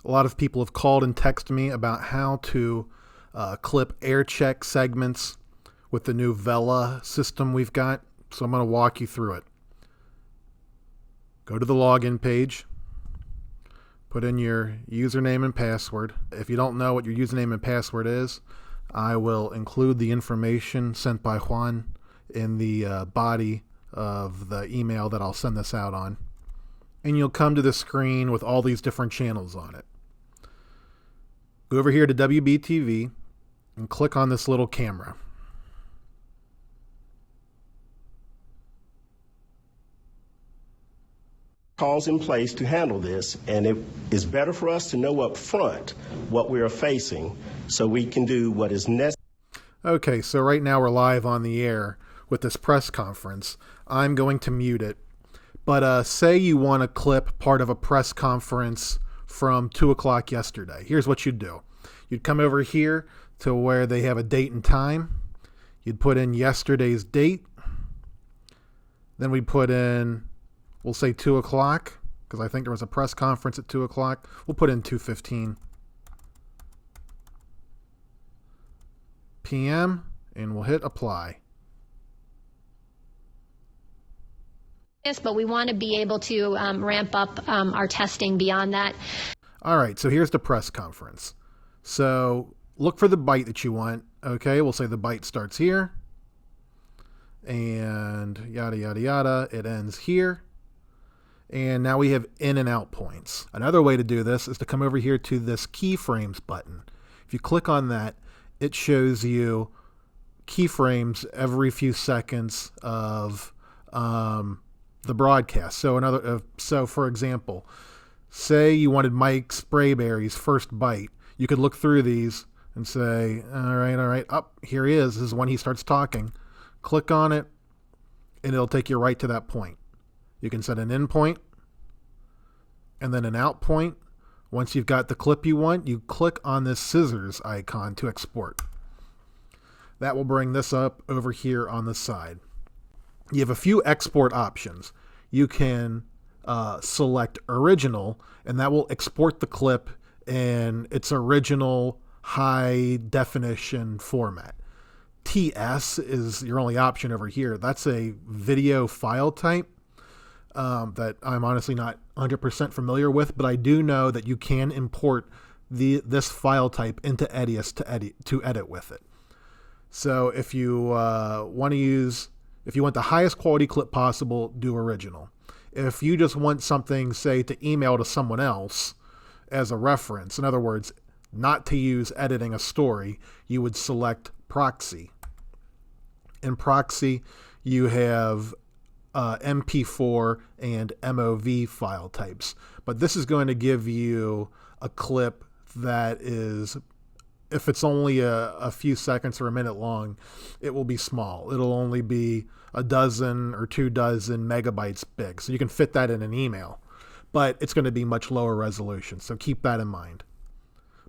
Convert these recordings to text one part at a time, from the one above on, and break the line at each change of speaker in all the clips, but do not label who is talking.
A lot of people have called and texted me about how to clip air check segments with the new Vela system we've got. So I'm going to walk you through it. Go to the login page. Put in your username and password. If you don't know what your username and password is, I will include the information sent by Juan in the body of the email that I'll send this out on. And you'll come to the screen with all these different channels on it. Go over here to WBTV and click on this little camera.
Calls in place to handle this, and it is better for us to know up front what we are facing so we can do what is necessary.
Okay, so right now we're live on the air with this press conference. I'm going to mute it. But say you want to clip part of a press conference from 2 o'clock yesterday. Here's what you'd do. You'd come over here to where they have a date and time. You'd put in yesterday's date. Then we'd put in, we'll say 2 o'clock, because I think there was a press conference at 2 o'clock. We'll put in 2:15 p.m. and we'll hit apply.
Yes, but we want to be able to ramp up our testing beyond that.
All right, so here's the press conference. So look for the byte that you want. Okay, we'll say the byte starts here. And yada, yada, yada. It ends here. And now we have in and out points. Another way to do this is to come over here to this keyframes button. If you click on that, it shows you keyframes every few seconds of the broadcast. So for example, say you wanted Mike Sprayberry's first byte. You could look through these and say, all right, up here he is. This is when he starts talking. Click on it, and it'll take you right to that point. You can set an in point and then an out point. Once you've got the clip you want, you click on this scissors icon to export. That will bring this up over here on the side. You have a few export options. You can select original, and that will export the clip in its original high definition format. TS is your only option over here. That's a video file type that I'm honestly not 100% familiar with, but I do know that you can import this file type into Edius to edit with it. So if you want the highest quality clip possible, do original. If you just want something, say, to email to someone else as a reference, in other words, not to use editing a story, you would select proxy. In proxy, you have MP4 and MOV file types. But this is going to give you a clip that is, if it's only a few seconds or a minute long, it will be small. It'll only be a dozen or 2 dozen megabytes big. So you can fit that in an email. But it's going to be much lower resolution. So keep that in mind.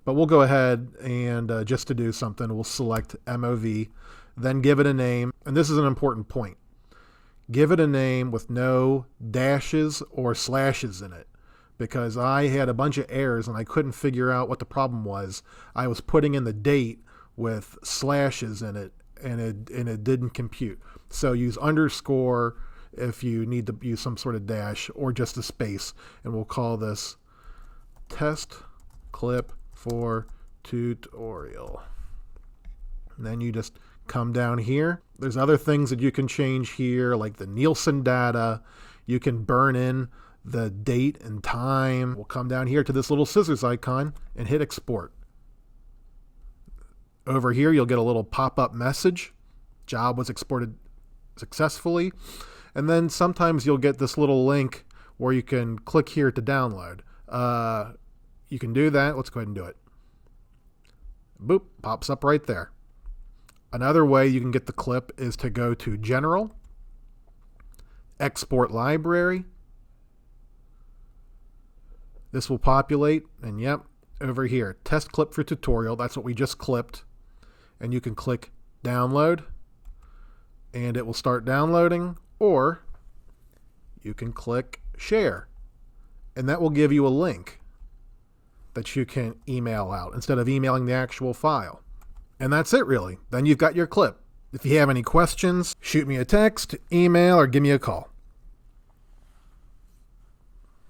But we'll go ahead and just to do something, we'll select MOV, then give it a name. And this is an important point. Give it a name with no dashes or slashes in it, because I had a bunch of errors and I couldn't figure out what the problem was. I was putting in the date with slashes in it, and it didn't compute. So use underscore if you need to use some sort of dash, or just a space, and we'll call this test clip for tutorial. And then you just come down here. There's other things that you can change here, like the Nielsen data. You can burn in the date and time. We'll come down here to this little scissors icon and hit export. Over here, you'll get a little pop-up message. Job was exported successfully. And then sometimes you'll get this little link where you can click here to download. You can do that. Let's go ahead and do it. Boop, pops up right there. Another way you can get the clip is to go to General, Export Library. This will populate, and yep, over here, Test Clip for Tutorial. That's what we just clipped. And you can click Download, and it will start downloading, or you can click Share, and that will give you a link. that you can email out instead of emailing the actual file. And that's it, really. Then you've got your clip. If you have any questions, shoot me a text, email, or give me a call.